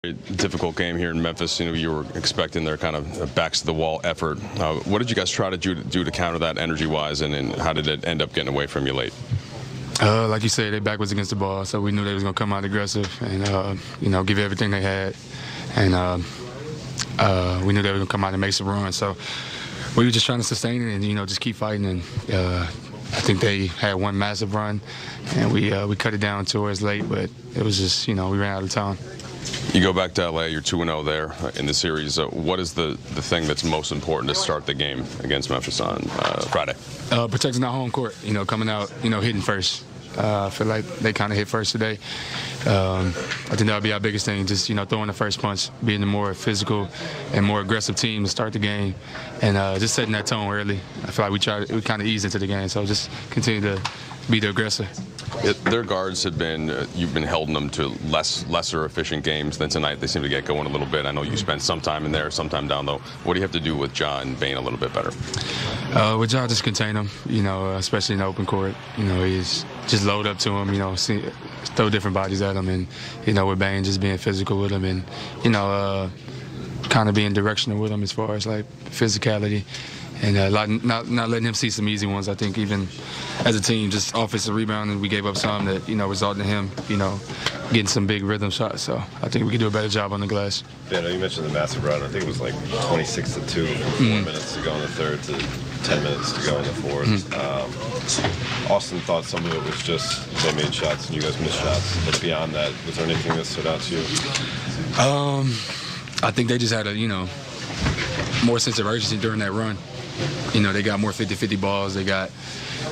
Difficult game here in Memphis. You were expecting their kind of backs to the wall effort. What did you guys try to do to counter that energy-wise, and how did it end up getting away from you late? Like you said, their back was against the ball, so we knew they was going to come out aggressive and give everything they had. And we knew they were going to come out and make some runs. So we were just trying to sustain it and just keep fighting. And I think they had one massive run, and we cut it down towards late, but it was just we ran out of time. You go back to LA, you're 2-0 there in the series. What is the thing that's most important to start the game against Memphis on Friday? Protecting our home court, coming out, hitting first. I feel like they kind of hit first today. I think that'll be our biggest thing, just, throwing the first punch, being the more physical and more aggressive team to start the game, and just setting that tone early. I feel like we kind of eased into the game, so just continue to be the aggressor. Their guards have been, you've been holding them to lesser efficient games than tonight. They seem to get going a little bit. I know you spent some time in there, some time down low. What do you have to do with Ja and Bane a little bit better? With Ja, just contain him, especially in the open court. He's just load up to him, throw different bodies at him. And, with Bane, just being physical with him and, kind of being directional with him as far as, like, physicality. And not letting him see some easy ones. I think even as a team, just offensive rebounding, we gave up some that, resulted in him, getting some big rhythm shots. So I think we could do a better job on the glass. Yeah, I know you mentioned the massive run. I think it was like 26-2 from 4 minutes to go in the third to 10 minutes to go in the fourth. Austin thought some of it was just they made shots and you guys missed shots. But beyond that, was there anything that stood out to you? I think they just had a, more sense of urgency during that run. They got more 50-50 balls. They got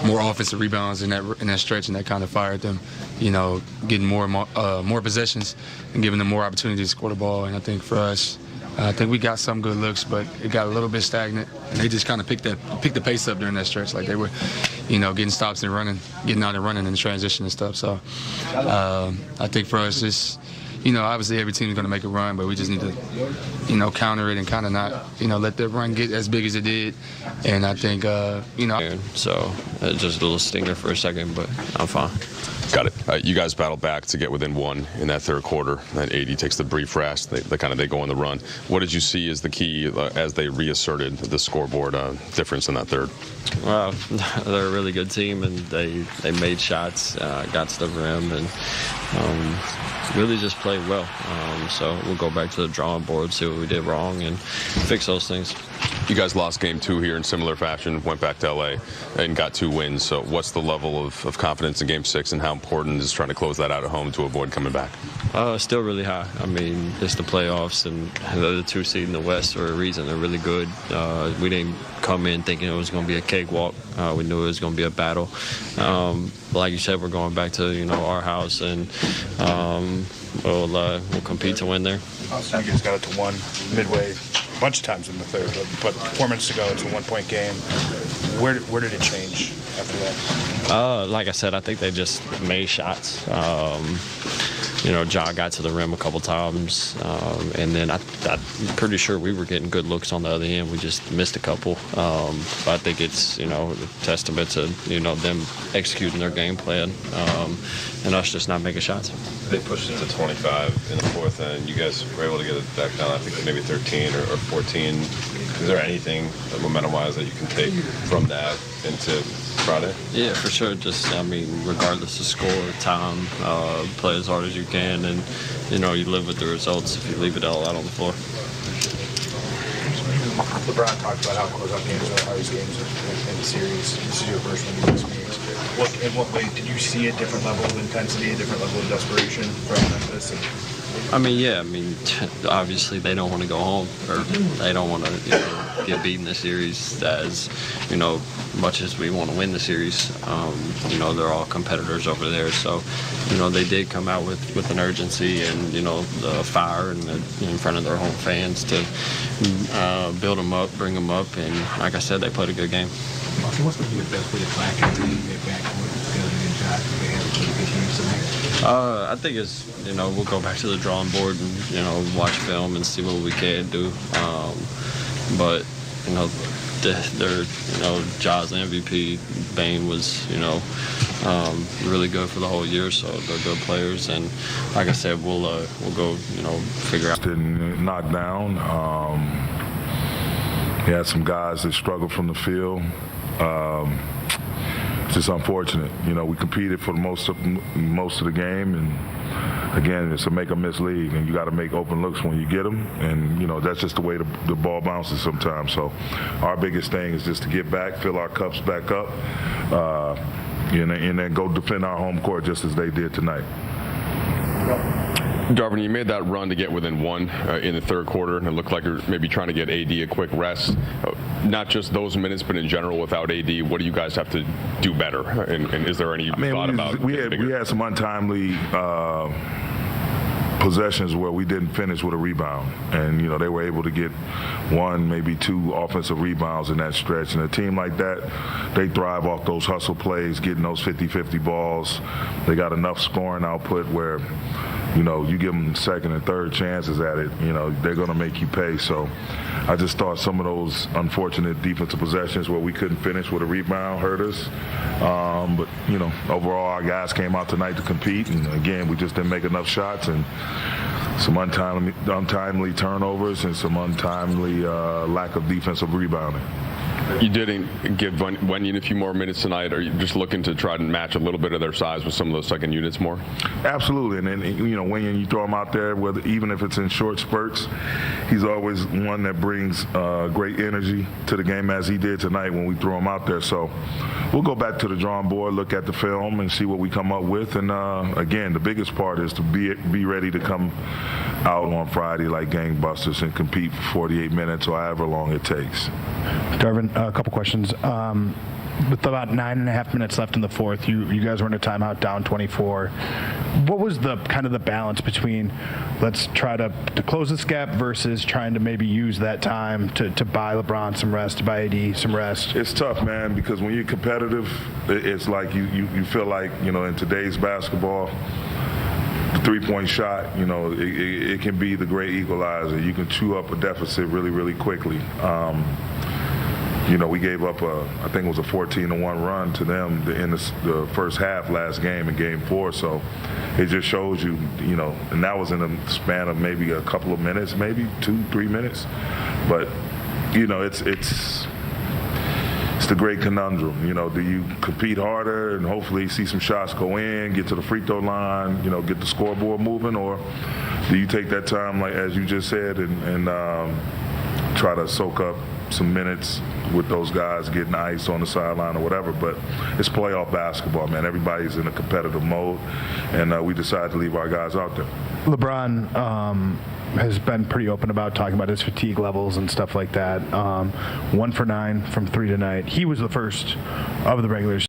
more offensive rebounds in that stretch, and that kind of fired them. Getting more possessions and giving them more opportunities to score the ball. And I think for us, I think we got some good looks, but it got a little bit stagnant. And they just kind of picked the pace up during that stretch. Like they were, getting stops and running, getting out and running in transition and stuff. So I think for us, just obviously every team is going to make a run, but we just need to, counter it and kind of not, let the run get as big as it did. And I think, So just a little stinger for a second, but I'm fine. Got it. You guys battled back to get within one in that third quarter. Then AD takes the brief rest. They go on the run. What did you see as the key as they reasserted the scoreboard difference in that third? Well, they're a really good team, and they made shots, got to the rim, and really just played well. So we'll go back to the drawing board, see what we did wrong, and fix those things. You guys lost game 2 here in similar fashion, went back to LA and got 2 wins. So what's the level of confidence in game 6, and how important is trying to close that out at home to avoid coming back? Still really high. I mean, it's the playoffs, and the other 2 seed in the West for a reason. They're really good. We didn't come in thinking it was going to be a cakewalk. We knew it was going to be a battle. Like you said, we're going back to our house, and we'll compete to win there. You guys got it to 1 midway a bunch of times in the third, but 4 minutes to go, it's a 1-point game. Where did it change after that? Like I said, I think they just made shots. Ja got to the rim a couple times, and then I'm pretty sure we were getting good looks on the other end. We just missed a couple. But I think it's, a testament to, them executing their game plan and us just not making shots. They pushed it to 25 in the fourth, and you guys were able to get it back down, I think maybe 13 or 14. Is there anything momentum-wise that you can take from that into Friday? Yeah, for sure. Just, regardless of score, time, play as hard as you can, and, you live with the results if you leave it all out on the floor. LeBron talked about how close out games are, how these games are in the series. This is your first one in these games. In what way did you see a different level of intensity, a different level of desperation from Memphis? Obviously they don't want to go home, or they don't want to get beat in the series as, much as we want to win the series. They're all competitors over there. So, they did come out with an urgency and, the fire and in front of their home fans to build them up, bring them up. And like I said, they played a good game. What's going to be the best way to track it when you get back together and shot? I think it's, we'll go back to the drawing board and, watch film and see what we can do. But, they're Ja's MVP. Bain was really good for the whole year, so they're good players. And like I said, we'll go figure out. Didn't knock down. He had some guys that struggled from the field. Just unfortunate. We competed for most of the game, and again, it's a make or miss league, and you got to make open looks when you get them, and that's just the way the ball bounces sometimes. So our biggest thing is just to get back, fill our cups back up, and then go defend our home court just as they did tonight. Darvin, you made that run to get within one in the third quarter, and it looked like you're maybe trying to get AD a quick rest. Not just those minutes, but in general without AD, what do you guys have to do better? And is there any thought about we had some untimely possessions where we didn't finish with a rebound, and they were able to get one, maybe two offensive rebounds in that stretch. And a team like that, they thrive off those hustle plays, getting those 50-50 balls. They got enough scoring output where you give them second and third chances at it, they're going to make you pay. So I just thought some of those unfortunate defensive possessions where we couldn't finish with a rebound hurt us. But overall, our guys came out tonight to compete, and again, we just didn't make enough shots, and some untimely turnovers and some untimely lack of defensive rebounding. You didn't give Wenyen a few more minutes tonight. Are you just looking to try to match a little bit of their size with some of those second units more? Absolutely. And then, Wenyen, you throw him out there, even if it's in short spurts, he's always one that brings great energy to the game, as he did tonight when we threw him out there. So we'll go back to the drawing board, look at the film, and see what we come up with. And, again, the biggest part is to be ready to come out on Friday like gangbusters and compete for 48 minutes or however long it takes. Darvin, a couple questions. With about 9.5 minutes left in the fourth, you guys were in a timeout down 24. What was the kind of the balance between let's try to close this gap versus trying to maybe use that time to buy LeBron some rest, to buy AD some rest? It's tough, man, because when you're competitive, it's like you feel like, in today's basketball, the three-point shot, it can be the great equalizer. You can chew up a deficit really, really quickly. We gave up I think it was a 14-1 run to them in the first half last game in Game 4. So it just shows you, and that was in a span of maybe a couple of minutes, maybe 2-3 minutes. But, it's the great conundrum. Do you compete harder and hopefully see some shots go in, get to the free throw line, get the scoreboard moving, or do you take that time, like as you just said, and try to soak up some minutes with those guys getting ice on the sideline or whatever? But it's playoff basketball, man. Everybody's in a competitive mode, and we decided to leave our guys out there. LeBron has been pretty open about talking about his fatigue levels and stuff like that. 1 for 9 from 3 tonight. He was the first of the regular